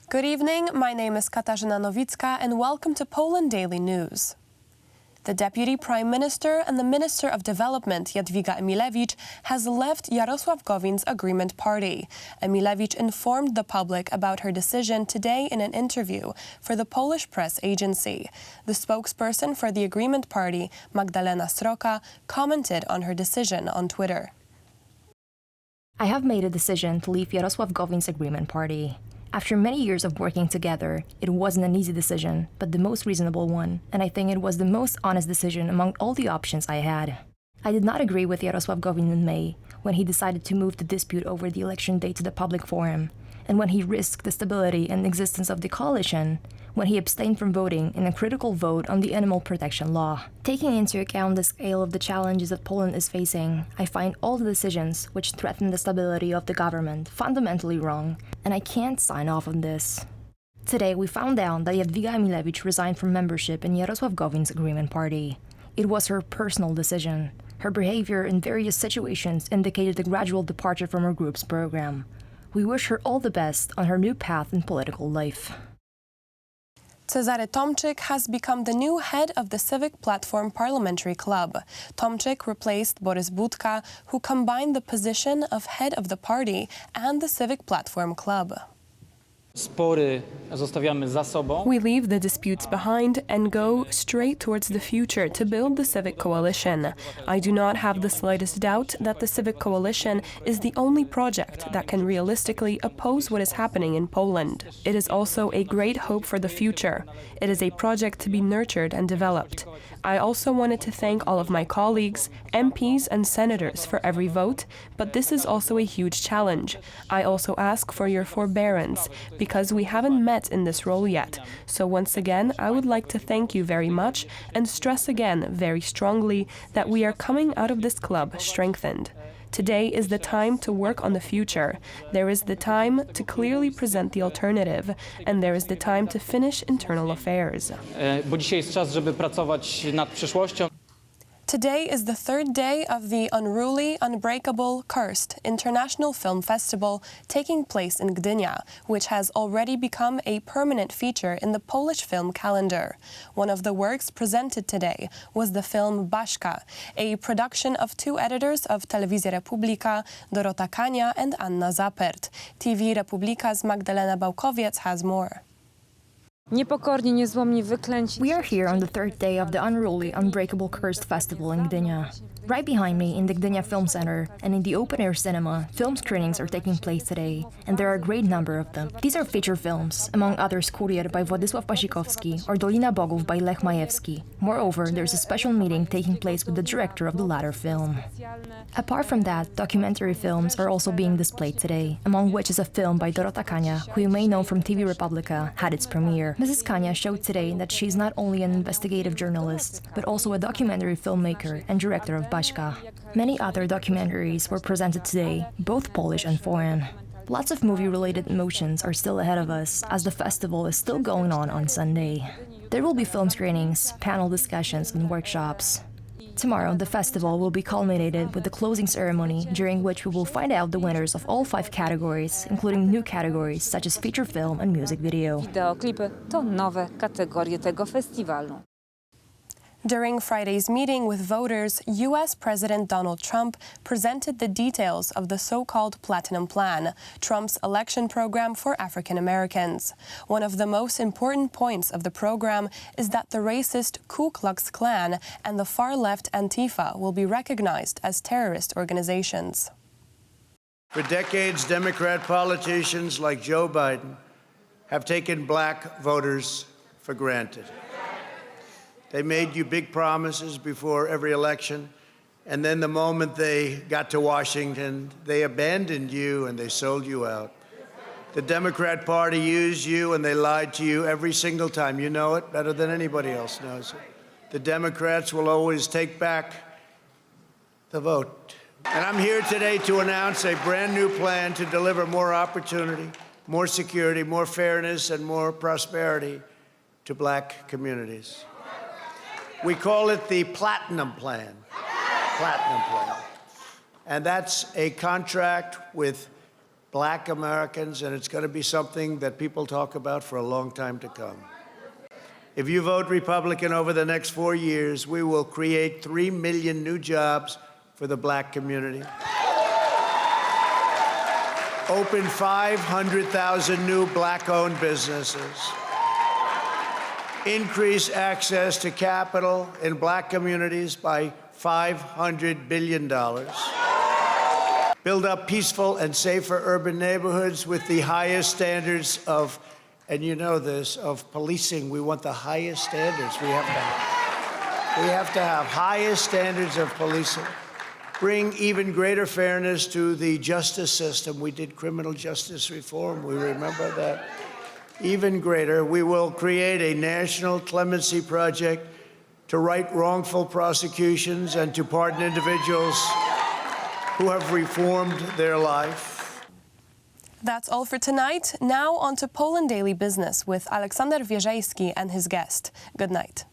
Good evening, my name is Katarzyna Nowicka and welcome to Poland Daily News. The Deputy Prime Minister and the Minister of Development, Jadwiga Emilewicz, has left Jarosław Gowin's Agreement Party. Emilewicz informed the public about her decision today in an interview for the Polish press agency. The spokesperson for the Agreement Party, Magdalena Sroka, commented on her decision on Twitter. I have made a decision to leave Jarosław Gowin's Agreement Party. After many years of working together, it wasn't an easy decision, but the most reasonable one, and I think it was the most honest decision among all the options I had. I did not agree with Jarosław Gowin in May, when he decided to move the dispute over the election date to the public forum, and when he risked the stability and existence of the coalition, when he abstained from voting in a critical vote on the animal protection law. Taking into account the scale of the challenges that Poland is facing, I find all the decisions which threaten the stability of the government fundamentally wrong, and I can't sign off on this. Today, we found out that Jadwiga Emilewicz resigned from membership in Jarosław Gowin's Agreement Party. It was her personal decision. Her behavior in various situations indicated a gradual departure from her group's program. We wish her all the best on her new path in political life. Cezary Tomczyk has become the new head of the Civic Platform Parliamentary Club. Tomczyk replaced Borys Budka, who combined the position of head of the party and the Civic Platform Club. We leave the disputes behind and go straight towards the future to build the Civic Coalition. I do not have the slightest doubt that the Civic Coalition is the only project that can realistically oppose what is happening in Poland. It is also a great hope for the future. It is a project to be nurtured and developed. I also wanted to thank all of my colleagues, MPs and senators for every vote, but this is also a huge challenge. I also ask for your forbearance, because we haven't met in this role yet. So once again, I would like to thank you very much and stress again very strongly that we are coming out of this club strengthened. Today is the time to work on the future. There is the time to clearly present the alternative, and there is the time to finish internal affairs. Bo dzisiaj jest czas, żeby pracować nad przyszłością. Today is the third day of the Unruly Unbreakable Cursed International Film Festival taking place in Gdynia, which has already become a permanent feature in the Polish film calendar. One of the works presented today was the film Baszka, a production of two editors of Telewizja Republika, Dorota Kania and Anna Zapert. TV Republika's Magdalena Bałkowiec has more. We are here on the third day of the Unruly Unbreakable Cursed Festival in Gdynia. Right behind me, in the Gdynia Film Center and in the open-air cinema, film screenings are taking place today, and there are a great number of them. These are feature films, among others Kurier by Władysław Pasikowski or Dolina Bogów by Lech Majewski. Moreover, there's a special meeting taking place with the director of the latter film. Apart from that, documentary films are also being displayed today, among which is a film by Dorota Kania, who you may know from TV Republika, had its premiere. Mrs. Kania showed today that she's not only an investigative journalist, but also a documentary filmmaker and director of Baszka. Many other documentaries were presented today, both Polish and foreign. Lots of movie-related emotions are still ahead of us, as the festival is still going on Sunday. There will be film screenings, panel discussions, and workshops. Tomorrow, the festival will be culminated with the closing ceremony, during which we will find out the winners of all 5 categories, including new categories such as feature film and music video. Wideoklipy to nowe kategorie tego festiwalu. During Friday's meeting with voters, U.S. President Donald Trump presented the details of the so-called Platinum Plan, Trump's election program for African Americans. One of the most important points of the program is that the racist Ku Klux Klan and the far-left Antifa will be recognized as terrorist organizations. For decades, Democrat politicians like Joe Biden have taken black voters for granted. They made you big promises before every election, and then the moment they got to Washington, they abandoned you and they sold you out. The Democrat Party used you and they lied to you every single time. You know it better than anybody else knows it. The Democrats will always take back the vote. And I'm here today to announce a brand new plan to deliver more opportunity, more security, more fairness, and more prosperity to black communities. We call it the Platinum Plan. Platinum Plan. And that's a contract with Black Americans, and it's going to be something that people talk about for a long time to come. If you vote Republican over the next 4 years, we will create 3 million new jobs for the Black community, open 500,000 new Black-owned businesses, increase access to capital in Black communities by $500 billion, build up peaceful and safer urban neighborhoods with the highest standards of, and you know this, of policing. We want the highest standards. We have to have highest standards of policing. Bring even greater fairness to the justice system. We did criminal justice reform. We remember that. Even greater, we will create a national clemency project to right wrongful prosecutions and to pardon individuals who have reformed their life. That's all for tonight. Now on to Poland Daily Business with Aleksander Wierzejski and his guest. Good night.